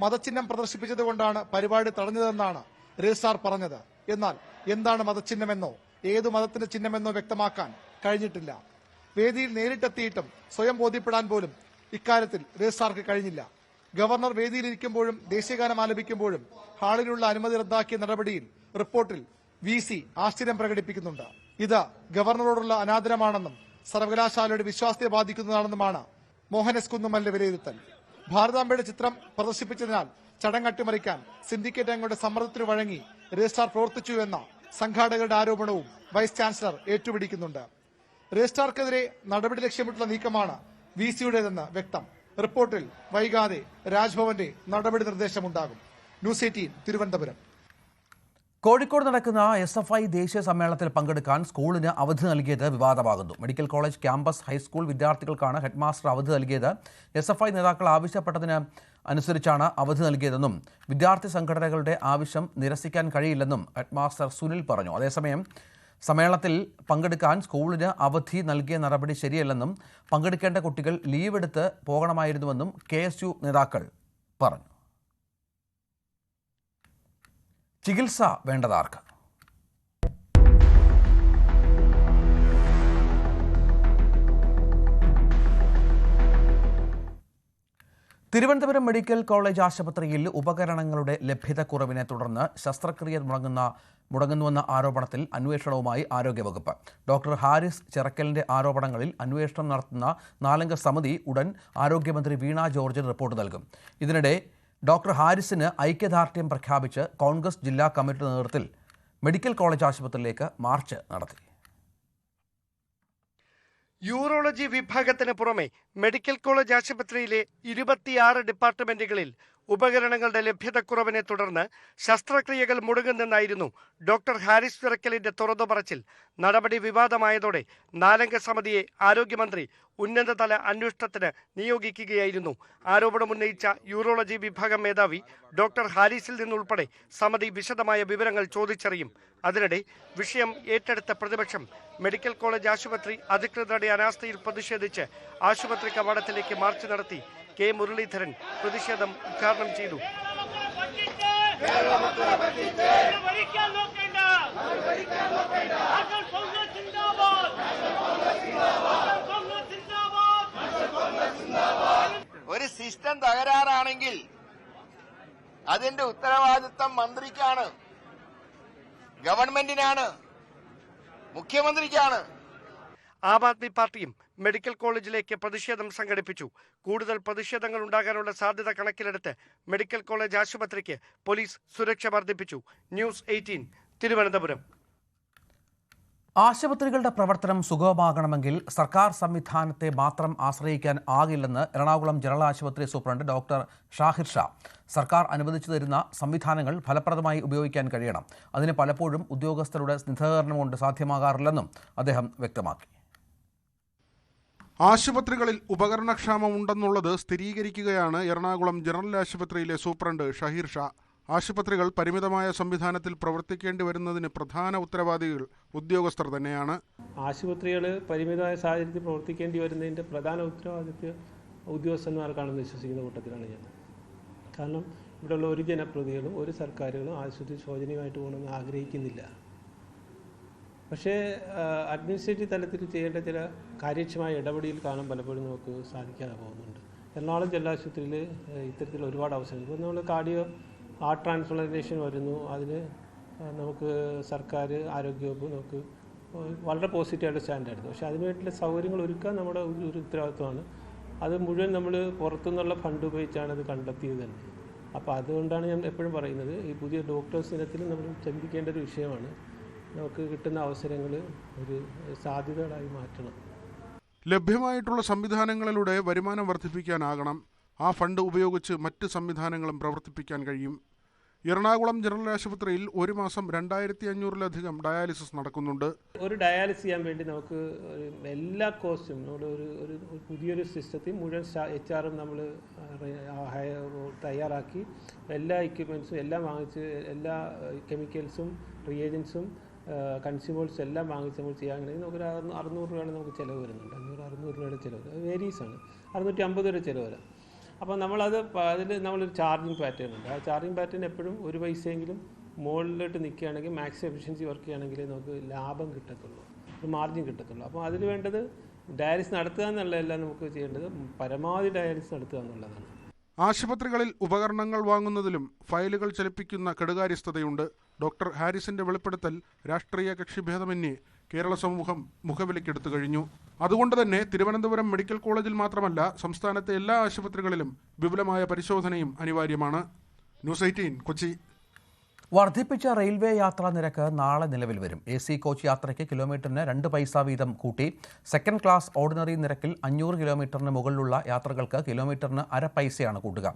മതചിഹ്നം പ്രദർശിപ്പിച്ചതുകൊണ്ടാണ് പരിപാടി തടഞ്ഞതെന്നാണ് രജിസ്ട്രാർ പറഞ്ഞത്. എന്നാൽ എന്താണ് മതചിഹ്നമെന്നോ ഏതു മതത്തിന്റെ ചിഹ്നമെന്നോ വ്യക്തമാക്കാൻ കഴിഞ്ഞിട്ടില്ല. വേദിയിൽ നേരിട്ടെത്തിയിട്ടും സ്വയം ബോധ്യപ്പെടാൻ പോലും ഇക്കാര്യത്തിൽ രജിസ്ട്രാർക്ക് കഴിഞ്ഞില്ല. ഗവർണർ വേദിയിലിരിക്കുമ്പോഴും ദേശീയഗാനം ആലപിക്കുമ്പോഴും ഹാളിലുള്ള അനുമതി റദ്ദാക്കിയ നടപടിയിൽ റിപ്പോർട്ടിൽ VC ആശ്ചര്യം പ്രകടിപ്പിക്കുന്നുണ്ട്. ഇത് ഗവർണറോടുള്ള അനാദരമാണെന്നും സർവകലാശാലയുടെ വിശ്വാസത്തെ ബാധിക്കുന്നതാണെന്നുമാണ് മോഹൻ എസ് കുന്നുമ്മലിന്റെ വിലയിരുത്തൽ. ഭാരതാംബയുടെ ചിത്രം പ്രദർശിപ്പിച്ചതിനാൽ ചടങ്ങ് അട്ടിമറിക്കാൻ സിൻഡിക്കേറ്റ് അംഗങ്ങളുടെ സമ്മർദ്ദത്തിന് വഴങ്ങി രജിസ്ട്രാർ പ്രവർത്തിച്ചു എന്ന സംഘാടകരുടെ ആരോപണവും വൈസ് ചാൻസലർ ഏറ്റുപിടിക്കുന്നുണ്ട്. രജിസ്ട്രാർക്കെതിരെ നടപടി ലക്ഷ്യമിട്ടുള്ള നീക്കമാണ് VCയുടേതെന്ന് വ്യക്തം. റിപ്പോർട്ടിൽ വൈകാതെ രാജ്ഭവന്റെ നടപടി നിർദ്ദേശമുണ്ടാകും. ന്യൂസ് 18 തിരുവനന്തപുരം.
കോഴിക്കോട് നടക്കുന്ന SFI ദേശീയ സമ്മേളനത്തിൽ പങ്കെടുക്കാൻ സ്കൂളിന് അവധി നൽകിയത് വിവാദമാകുന്നു. മെഡിക്കൽ കോളേജ് ക്യാമ്പസ് ഹൈസ്കൂൾ വിദ്യാർത്ഥികൾക്കാണ് ഹെഡ്മാസ്റ്റർ അവധി നൽകിയത്. SFI നേതാക്കൾ ആവശ്യപ്പെട്ടതിന് അനുസരിച്ചാണ് അവധി നൽകിയതെന്നും വിദ്യാർത്ഥി സംഘടനകളുടെ ആവശ്യം നിരസിക്കാൻ കഴിയില്ലെന്നും ഹെഡ്മാസ്റ്റർ സുനിൽ പറഞ്ഞു. അതേസമയം സമ്മേളനത്തിൽ പങ്കെടുക്കാൻ സ്കൂളിന് അവധി നൽകിയ നടപടി ശരിയല്ലെന്നും പങ്കെടുക്കേണ്ട കുട്ടികൾ ലീവ് എടുത്ത് പോകണമായിരുന്നുവെന്നും KSU നേതാക്കൾ പറഞ്ഞു. ചികിത്സ വേണ്ടതാർക്ക്? തിരുവനന്തപുരം മെഡിക്കൽ കോളേജ് ആശുപത്രിയിൽ ഉപകരണങ്ങളുടെ ലഭ്യതക്കുറവിനെ തുടർന്ന് ശസ്ത്രക്രിയ മുടങ്ങുന്നുവെന്ന ആരോപണത്തിൽ അന്വേഷണവുമായി ആരോഗ്യവകുപ്പ്. ഡോക്ടർ ഹാരിസ് ചിറക്കലിന്റെ ആരോപണങ്ങളിൽ അന്വേഷണം നടത്തുന്ന 4-അംഗ സമിതി ഉടൻ ആരോഗ്യമന്ത്രി വീണ ജോർജിന് റിപ്പോർട്ട് നൽകും. ഇതിനിടെ ഡോക്ടർ ഹാരിസിന് ഐക്യദാർഢ്യം പ്രഖ്യാപിച്ച് കോൺഗ്രസ് ജില്ലാ കമ്മിറ്റിയുടെ നേതൃത്വത്തിൽ മെഡിക്കൽ കോളേജ് ആശുപത്രിയിലേക്ക് മാർച്ച് നടത്തി.
യൂറോളജി വിഭാഗത്തിന് പുറമെ മെഡിക്കൽ കോളേജ് ആശുപത്രിയിലെ 26 ഡിപ്പാർട്ട്മെന്റുകളിൽ ഉപകരണങ്ങളുടെ ലഭ്യതക്കുറവിനെ തുടർന്ന് ശസ്ത്രക്രിയകൾ മുടങ്ങുന്നെന്നായിരുന്നു ഡോക്ടർ ഹാരിസ് വിറക്കലിന്റെ തുറന്നു പറച്ചിൽ. നടപടി വിവാദമായതോടെ 4-അംഗ സമിതിയെ ആരോഗ്യമന്ത്രി ഉന്നതതല അന്വേഷണത്തിന് നിയോഗിക്കുകയായിരുന്നു. ആരോപണമുന്നയിച്ച യൂറോളജി വിഭാഗം മേധാവി ഡോക്ടർ ഹാരിസിൽ നിന്നുൾപ്പെടെ സമിതി വിശദമായ വിവരങ്ങൾ ചോദിച്ചറിയും. അതിനിടെ വിഷയം ഏറ്റെടുത്ത പ്രതിപക്ഷം മെഡിക്കൽ കോളേജ് ആശുപത്രി അധികൃതരുടെ അനാസ്ഥയിൽ പ്രതിഷേധിച്ച് ആശുപത്രി കവാടത്തിലേക്ക് മാർച്ച് നടത്തി. കെ മുരളീധരൻ പ്രതിഷേധം ഉദ്ഘാടനം ചെയ്തു.
ഒരു സിസ്റ്റം തകരാറാണെങ്കിൽ അതിന്റെ ഉത്തരവാദിത്തം മന്ത്രിക്കാണ്, ഗവൺമെന്റിനാണ്, മുഖ്യമന്ത്രിക്കാണ്.
ആം ആദ്മി പാർട്ടിയും മെഡിക്കൽ കോളേജിലേക്ക് പ്രതിഷേധം സംഘടിപ്പിച്ചു. കൂടുതൽ പ്രതിഷേധങ്ങൾ ഉണ്ടാകാനുള്ള സാധ്യത കണക്കിലെടുത്ത് മെഡിക്കൽ കോളേജ് ആശുപത്രിക്ക് പോലീസ് സുരക്ഷ വർദ്ധിപ്പിച്ചു. ന്യൂസ് 18 തിരുവനന്തപുരം.
ആശുപത്രികളുടെ പ്രവർത്തനം സുഗമമാകണമെങ്കിൽ സർക്കാർ സംവിധാനത്തെ മാത്രം ആശ്രയിക്കാൻ ആകില്ലെന്ന് എറണാകുളം ജനറൽ ആശുപത്രി സൂപ്രണ്ട് ഡോക്ടർ ഷാഹിർ ഷാ. സർക്കാർ അനുവദിച്ചു തരുന്ന സംവിധാനങ്ങൾ ഫലപ്രദമായി ഉപയോഗിക്കാൻ കഴിയണം. അതിന് പലപ്പോഴും ഉദ്യോഗസ്ഥരുടെ സഹകരണം കൊണ്ട് സാധ്യമാകാറില്ലെന്നും അദ്ദേഹം വ്യക്തമാക്കി.
ആശുപത്രികളിൽ ഉപകരണക്ഷാമം ഉണ്ടെന്നുള്ളത് സ്ഥിരീകരിക്കുകയാണ് എറണാകുളം ജനറൽ ആശുപത്രിയിലെ സൂപ്രണ്ട് ഷഹീർ ഷാ. ആശുപത്രികൾ പരിമിതമായ സംവിധാനത്തിൽ പ്രവർത്തിക്കേണ്ടി വരുന്നതിന് പ്രധാന ഉത്തരവാദികൾ ഉദ്യോഗസ്ഥർ തന്നെയാണ്.
ആശുപത്രികൾ പരിമിതമായ സാഹചര്യത്തിൽ പ്രവർത്തിക്കേണ്ടി വരുന്നതിൻ്റെ പ്രധാന ഉത്തരവാദിത്വം ഉദ്യോഗസ്ഥന്മാർക്കാണെന്ന് വിശ്വസിക്കുന്ന കൂട്ടത്തിലാണ് ഞാൻ. കാരണം ഇവിടെയുള്ള ഒരു ജനപ്രതിനിധികളും ഒരു സർക്കാരുകളും ആശുപത്രി ശോചനീയമായിട്ട് പോകണമെന്ന് ആഗ്രഹിക്കുന്നില്ല. പക്ഷേ അഡ്മിനിസ്ട്രേറ്റീവ് തലത്തിൽ ചെയ്യേണ്ട ചില കാര്യക്ഷമമായ ഇടപെടൽ കാണാൻ പലപ്പോഴും നമുക്ക് സാധിക്കാതെ പോകുന്നുണ്ട്. എറണാകുളം ജില്ലാ ആശുപത്രിയിൽ ഇത്തരത്തിൽ ഒരുപാട് അവസരങ്ങൾ. ഇപ്പോൾ നമ്മൾ കാർഡിയോ ഹാർട്ട് ട്രാൻസ്പ്ലാന്റേഷൻ വരുന്നു, അതിന് നമുക്ക് സർക്കാർ ആരോഗ്യവകുപ്പ് നമുക്ക് വളരെ പോസിറ്റീവായിട്ട് സ്റ്റാൻഡ് എടുത്തു. പക്ഷേ അതിനുവേണ്ടിയുള്ള സൗകര്യങ്ങൾ ഒരുക്കാൻ നമ്മുടെ ഒരു ഉത്തരവാദിത്വമാണ്. അത് മുഴുവൻ നമ്മൾ പുറത്തുനിന്നുള്ള ഫണ്ട് ഉപയോഗിച്ചാണ് അത് കണ്ടെത്തിയത് തന്നെ. അപ്പോൾ അതുകൊണ്ടാണ് ഞാൻ എപ്പോഴും പറയുന്നത്, ഈ പുതിയ ഡോക്ടേഴ്സ് ദിനത്തിൽ നമ്മൾ ചിന്തിക്കേണ്ട ഒരു വിഷയമാണ്. നമുക്ക് കിട്ടുന്ന അവസരങ്ങൾ ഒരു സാധ്യതകളായി മാറ്റണം.
ലഭ്യമായിട്ടുള്ള സംവിധാനങ്ങളിലൂടെ വരുമാനം വർദ്ധിപ്പിക്കാനാകണം. ആ ഫണ്ട് ഉപയോഗിച്ച് മറ്റ് സംവിധാനങ്ങളും പ്രവർത്തിപ്പിക്കാൻ കഴിയും. എറണാകുളം ജനറൽ ആശുപത്രിയിൽ ഒരു മാസം 2500-ലധികം ഡയാലിസിസ് നടക്കുന്നുണ്ട്.
ഒരു ഡയാലിസിസ് ചെയ്യാൻ വേണ്ടി നമുക്ക് എല്ലാ കോസ്റ്റും നമ്മൾ ഒരു പുതിയൊരു സിസ്റ്റത്തിൽ മുഴുവൻ HR നമ്മൾ തയ്യാറാക്കി എല്ലാ എക്യുപ്മെൻറ്റ്സും എല്ലാം വാങ്ങിച്ച് എല്ലാ കെമിക്കൽസും റിയേജൻസും കൺസ്യൂമേഴ്സ് എല്ലാം വാങ്ങിച്ച് നമ്മൾ ചെയ്യാനാണെങ്കിൽ നമുക്കൊരു 600 രൂപയാണ് നമുക്ക് ചിലവ് വരുന്നുണ്ട്. 500-600 രൂപയുടെ ചിലവ്, അത് വേരീസാണ്. 650 രൂപ ചിലവ് വരാം. അപ്പോൾ നമ്മളത് അതിൽ നമ്മളൊരു ചാർജിങ് പാറ്റേൺ ഉണ്ട്. ആ ചാർജിങ് പാറ്റേൺ എപ്പോഴും 1 പൈസയെങ്കിലും മുകളിലോട്ട് നിൽക്കുകയാണെങ്കിൽ മാക്സിമം എഫിഷ്യൻസി വർക്ക് ചെയ്യുകയാണെങ്കിൽ നമുക്ക് ലാഭം കിട്ടത്തുള്ളൂ, ഒരു മാർജിൻ കിട്ടത്തുള്ളൂ. അപ്പോൾ അതിൽ വേണ്ടത് ഡയാലിസിസ് നടത്തുക എന്നുള്ളതല്ല, നമുക്ക് ചെയ്യേണ്ടത് പരമാവധി ഡയാലിസിസ് നടത്തുക എന്നുള്ളതാണ്.
ആശുപത്രികളിൽ ഉപകരണങ്ങൾ വാങ്ങുന്നതിലും ഫയലുകൾ ചലിപ്പിക്കുന്ന കെടുകാര്യസ്ഥതയുണ്ട്. ഡോക്ടർ ഹാരിസിന്റെ വെളിപ്പെടുത്തൽ രാഷ്ട്രീയ കക്ഷിഭേദമന്യേ കേരള സമൂഹം മുഖവിലക്കെടുത്തു കഴിഞ്ഞു. അതുകൊണ്ട് തന്നെ തിരുവനന്തപുരം മെഡിക്കൽ കോളേജിൽ മാത്രമല്ല, സംസ്ഥാനത്തെ എല്ലാ ആശുപത്രികളിലും വിപുലമായ പരിശോധനയും അനിവാര്യമാണ്. ന്യൂസ് 18 കൊച്ചി.
വർദ്ധിപ്പിച്ച റെയിൽവേ യാത്രാ നിരക്ക് നാളെ നിലവിൽ വരും. AC കോച്ച് യാത്രയ്ക്ക് കിലോമീറ്ററിന് 2 പൈസ വീതം കൂട്ടി. സെക്കൻഡ് ക്ലാസ് ഓർഡിനറി നിരക്കിൽ 500 കിലോമീറ്ററിന് മുകളിലുള്ള യാത്രകൾക്ക് കിലോമീറ്ററിന് 1/2 പൈസയാണ് കൂട്ടുക.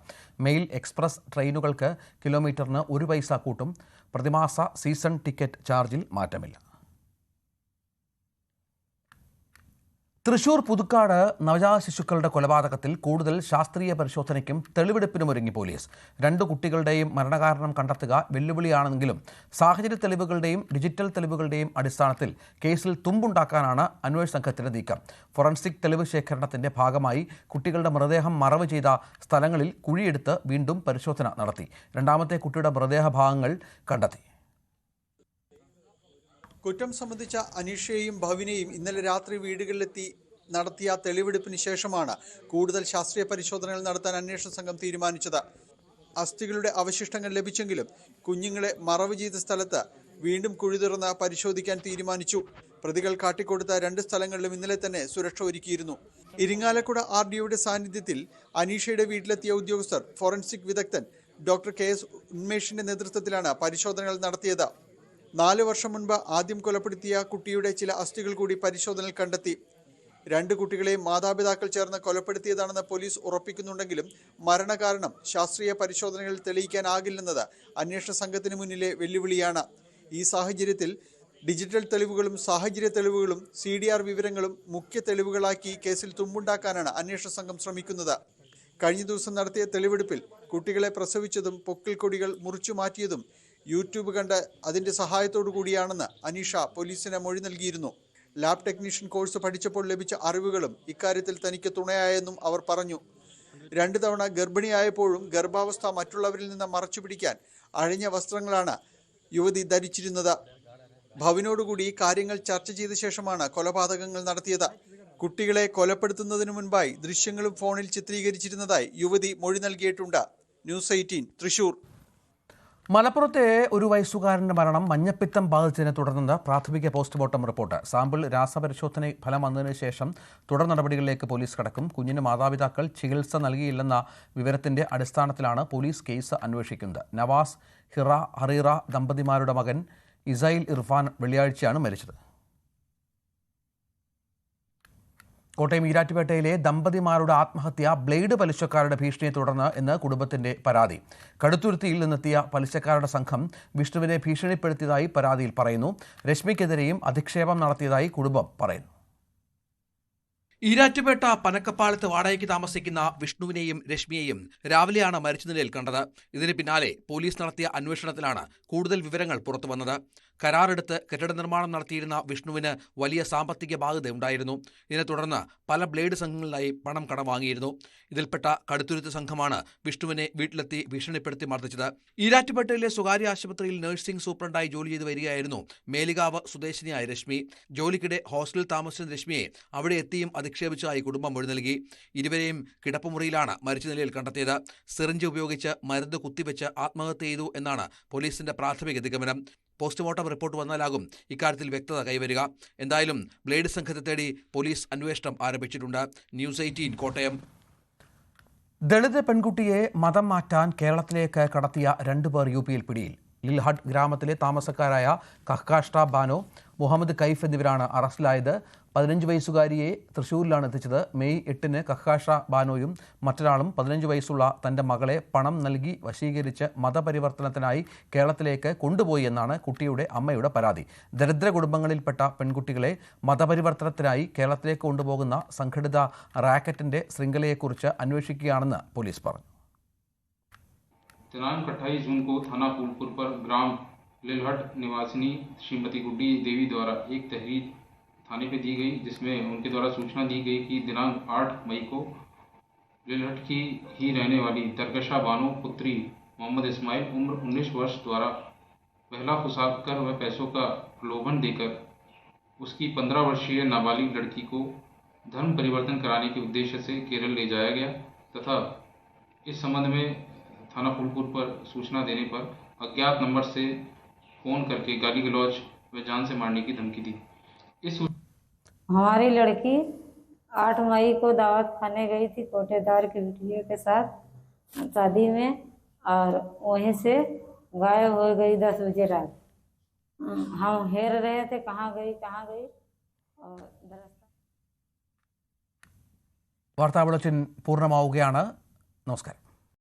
മെയിൽ എക്സ്പ്രസ് ട്രെയിനുകൾക്ക് കിലോമീറ്ററിന് 1 പൈസ കൂട്ടും. പ്രതിമാസ സീസൺ ടിക്കറ്റ് ചാർജിൽ മാറ്റമില്ല. തൃശൂർ പുതുക്കാട് നവജാത ശിശുക്കളുടെ കൊലപാതകത്തിൽ കൂടുതൽ ശാസ്ത്രീയ പരിശോധനയ്ക്കും തെളിവെടുപ്പിനുമൊരുങ്ങി പോലീസ്. 2 കുട്ടികളുടെയും മരണകാരണം കണ്ടെത്തുക വെല്ലുവിളിയാണെങ്കിലും സാഹചര്യ തെളിവുകളുടെയും ഡിജിറ്റൽ തെളിവുകളുടെയും അടിസ്ഥാനത്തിൽ കേസിൽ തുമ്പുണ്ടാക്കാനാണ് അന്വേഷണ സംഘത്തിന്റെ നീക്കം. ഫോറൻസിക് തെളിവ് ശേഖരണത്തിന്റെ ഭാഗമായി കുട്ടികളുടെ മൃതദേഹം മറവ് ചെയ്ത സ്ഥലങ്ങളിൽ കുഴിയെടുത്ത് വീണ്ടും പരിശോധന നടത്തി. 2ാമത്തെ കുട്ടിയുടെ മൃതദേഹ ഭാഗങ്ങൾ കണ്ടെത്തി.
കുറ്റം സംബന്ധിച്ച അനീഷയെയും ഭവിനെയും ഇന്നലെ രാത്രി വീടുകളിലെത്തി നടത്തിയ തെളിവെടുപ്പിന് ശേഷമാണ് കൂടുതൽ ശാസ്ത്രീയ പരിശോധനകൾ നടത്താൻ അന്വേഷണ സംഘം തീരുമാനിച്ചത്. അസ്ഥികളുടെ അവശിഷ്ടങ്ങൾ ലഭിച്ചെങ്കിലും കുഞ്ഞുങ്ങളെ മറവ് ചെയ്ത സ്ഥലത്ത് വീണ്ടും കുഴി തുറന്ന് പരിശോധിക്കാൻ തീരുമാനിച്ചു. പ്രതികൾ കാട്ടിക്കൊടുത്ത 2 സ്ഥലങ്ങളിലും ഇന്നലെ തന്നെ സുരക്ഷ ഒരുക്കിയിരുന്നു. ഇരിങ്ങാലക്കുട RDOയുടെ സാന്നിധ്യത്തിൽ അനീഷയുടെ വീട്ടിലെത്തിയ ഉദ്യോഗസ്ഥർ ഫോറൻസിക് വിദഗ്ധൻ ഡോക്ടർ KS ഉന്മേഷിന്റെ നേതൃത്വത്തിലാണ് പരിശോധനകൾ നടത്തിയത്. 4 വർഷം മുൻപ് ആദ്യം കൊലപ്പെടുത്തിയ കുട്ടിയുടെ ചില അസ്ഥികൾ കൂടി പരിശോധനയിൽ കണ്ടെത്തി. 2 കുട്ടികളെയും മാതാപിതാക്കൾ ചേർന്ന് കൊലപ്പെടുത്തിയതാണെന്ന് പോലീസ് ഉറപ്പിക്കുന്നുണ്ടെങ്കിലും മരണകാരണം ശാസ്ത്രീയ പരിശോധനകളിൽ തെളിയിക്കാനാകില്ലെന്നത് അന്വേഷണ സംഘത്തിന് മുന്നിലെ വെല്ലുവിളിയാണ്. ഈ സാഹചര്യത്തിൽ ഡിജിറ്റൽ തെളിവുകളും സാഹചര്യ തെളിവുകളും CDR വിവരങ്ങളും മുഖ്യ തെളിവുകളാക്കി കേസിൽ തുമ്പുണ്ടാക്കാനാണ് അന്വേഷണ സംഘം ശ്രമിക്കുന്നത്. കഴിഞ്ഞ ദിവസം നടത്തിയ തെളിവെടുപ്പിൽ കുട്ടികളെ പ്രസവിച്ചതും പൊക്കിൾ കൊടികൾ മുറിച്ചു മാറ്റിയതും യൂട്യൂബ് കണ്ട് അതിന്റെ സഹായത്തോടു കൂടിയാണെന്ന് അനീഷ പോലീസിന് മൊഴി നൽകിയിരുന്നു. ലാബ് ടെക്നീഷ്യൻ കോഴ്സ് പഠിച്ചപ്പോൾ ലഭിച്ച അറിവുകളും ഇക്കാര്യത്തിൽ തനിക്ക് തുണയായെന്നും അവർ പറഞ്ഞു. 2 തവണ ഗർഭിണിയായപ്പോഴും ഗർഭാവസ്ഥ മറ്റുള്ളവരിൽ നിന്ന് മറച്ചുപിടിക്കാൻ അഴിഞ്ഞ വസ്ത്രങ്ങളാണ് യുവതി ധരിച്ചിരുന്നത്. ഭവനോടുകൂടി കാര്യങ്ങൾ ചർച്ച ചെയ്ത ശേഷമാണ് കൊലപാതകങ്ങൾ നടത്തിയത്. കുട്ടികളെ കൊലപ്പെടുത്തുന്നതിനു മുൻപായി ദൃശ്യങ്ങളും ഫോണിൽ ചിത്രീകരിച്ചിരുന്നതായി യുവതി മൊഴി നൽകിയിട്ടുണ്ട്. ന്യൂസ് 18 തൃശൂർ.
മലപ്പുറത്തെ ഒരു വയസ്സുകാരന്റെ മരണം മഞ്ഞപ്പിത്തം ബാധിച്ചതിനെ തുടർന്ന് പ്രാഥമിക പോസ്റ്റ്മോർട്ടം റിപ്പോർട്ട്. സാമ്പിൾ രാസപരിശോധന ഫലം വന്നതിന് ശേഷം തുടർ നടപടികളിലേക്ക് പോലീസ് കടക്കും. കുഞ്ഞിന് മാതാപിതാക്കൾ ചികിത്സ നൽകിയില്ലെന്ന വിവരത്തിന്റെ അടിസ്ഥാനത്തിലാണ് പോലീസ് കേസ് അന്വേഷിക്കുന്നത്. നവാസ് ഹറീറ ദമ്പതിമാരുടെ മകൻ ഇസൈൽ ഇർഫാൻ വെള്ളിയാഴ്ചയാണ് മരിച്ചത്. കോട്ടയം ഈരാറ്റുപേട്ടയിലെ ദമ്പതിമാരുടെ ആത്മഹത്യ ബ്ലേഡ് പലിശക്കാരുടെ ഭീഷണിയെ തുടർന്ന് എന്ന് കുടുംബത്തിന്റെ പരാതി. കടുത്തുരുത്തിയിൽ നിന്നെത്തിയ പലിശക്കാരുടെ സംഘം വിഷ്ണുവിനെ ഭീഷണിപ്പെടുത്തിയതായി പരാതിയിൽ പറയുന്നു. രശ്മിക്കെതിരെയും അധിക്ഷേപം നടത്തിയതായി കുടുംബം പറയുന്നു. ഈരാറ്റുപേട്ട പനക്കപ്പാളത്ത് വാടകയ്ക്ക് താമസിക്കുന്ന വിഷ്ണുവിനെയും രശ്മിയെയും രാവിലെയാണ് മരിച്ച നിലയിൽ കണ്ടത്. ഇതിന് പിന്നാലെ പോലീസ് നടത്തിയ അന്വേഷണത്തിലാണ് കൂടുതൽ വിവരങ്ങൾ പുറത്തുവന്നത്. കരാറെടുത്ത് കെട്ടിട നിർമ്മാണം നടത്തിയിരുന്ന വിഷ്ണുവിന് വലിയ സാമ്പത്തിക ബാധ്യത ഉണ്ടായിരുന്നു. ഇതിനെ തുടർന്ന് പല ബ്ലേഡ് സംഘങ്ങളിലായി പണം കടം വാങ്ങിയിരുന്നു. ഇതിൽപ്പെട്ട കടുത്തുരുത്ത് സംഘമാണ് വിഷ്ണുവിനെ വീട്ടിലെത്തി ഭീഷണിപ്പെടുത്തി മർദ്ദിച്ചത്. ഈരാറ്റുപേട്ടയിലെ സ്വകാര്യ ആശുപത്രിയിൽ നഴ്സിംഗ് സൂപ്രണ്ടായി ജോലി ചെയ്ത് വരികയായിരുന്നു മേലികാവ് സ്വദേശിനിയായ രശ്മി. ജോലിക്കിടെ ഹോസ്റ്റലിൽ താമസിച്ച രശ്മിയെ അവിടെ എത്തിയും അധിക്ഷേപിച്ചതായി കുടുംബം മൊഴി നൽകി. ഇരുവരെയും കിടപ്പുമുറിയിലാണ് മരിച്ച നിലയിൽ കണ്ടെത്തിയത്. സിറിഞ്ച് ഉപയോഗിച്ച് മരുന്ന് കുത്തിവെച്ച് ആത്മഹത്യ ചെയ്തു എന്നാണ് പോലീസിന്റെ പ്രാഥമിക നിഗമനം. പോസ്റ്റ്മോർട്ടം റിപ്പോർട്ട് വന്നാലാകും ഇക്കാര്യത്തിൽ വ്യക്തത കൈവരിക. എന്തായാലും ബ്ലേഡ് സംഘത്തെ തേടി പോലീസ് അന്വേഷണം ആരംഭിച്ചിട്ടുണ്ട്. ന്യൂസ് 18 കോട്ടയം. ദളിത് പെൺകുട്ടിയെ മതം മാറ്റാൻ കേരളത്തിലേക്ക് കടത്തിയ 2 പേർ UPയിൽ പിടിയിൽ. ലിൽഹട്ട് ഗ്രാമത്തിലെ താമസക്കാരായ കഹ്കാഷ്ട ബാനോ, മുഹമ്മദ് കൈഫ് എന്നിവരാണ് അറസ്റ്റിലായത്. 15 വയസ്സുകാരിയെ തൃശ്ശൂരിലാണ് എത്തിച്ചത്. മെയ് 8-ന് കഹ്കാഷ ബാനോയും മറ്റൊരാളും 15 വയസ്സുള്ള തൻ്റെ മകളെ പണം നൽകി വശീകരിച്ച് മതപരിവർത്തനത്തിനായി കേരളത്തിലേക്ക് കൊണ്ടുപോയി എന്നാണ് കുട്ടിയുടെ അമ്മയുടെ പരാതി. ദരിദ്ര കുടുംബങ്ങളിൽപ്പെട്ട പെൺകുട്ടികളെ മതപരിവർത്തനത്തിനായി കേരളത്തിലേക്ക് കൊണ്ടുപോകുന്ന സംഘടിത റാക്കറ്റിന്റെ ശൃംഖലയെക്കുറിച്ച് അന്വേഷിക്കുകയാണെന്ന് പോലീസ് പറഞ്ഞു.
दिनांक 28 जून को थाना फूलपुर पर ग्राम लिलहट निवासिनी श्रीमती गुड्डी देवी द्वारा एक तहरीर थाने पे दी गई, जिसमें उनके द्वारा सूचना दी गई कि दिनांक 8 मई को लिलहट की ही रहने वाली दरकशा बानो पुत्री मोहम्मद इस्माइल उम्र 19 वर्ष द्वारा पहला फुसाद कर व पैसों का प्रलोभन देकर उसकी 15 वर्षीय नाबालिग लड़की को धर्म परिवर्तन कराने के उद्देश्य से केरल ले जाया गया तथा इस संबंध में थाना फूलपुर पर सूचना देने पर अज्ञात नंबर से फोन करके गाली गलौज व जान से मारने की धमकी दी।
हमारी लड़की 8 मई को दावत खाने गई थी कोटेदार की बिटिया के साथ शादी में, और वहीं से गायब हो गई 10 बजे रात। हम हेर रहे थे कहाँ गई और
വാർത്താ ബുള്ളറ്റിൻ പൂർണ്ണമാവുകയാണ്. നമസ്കാരം.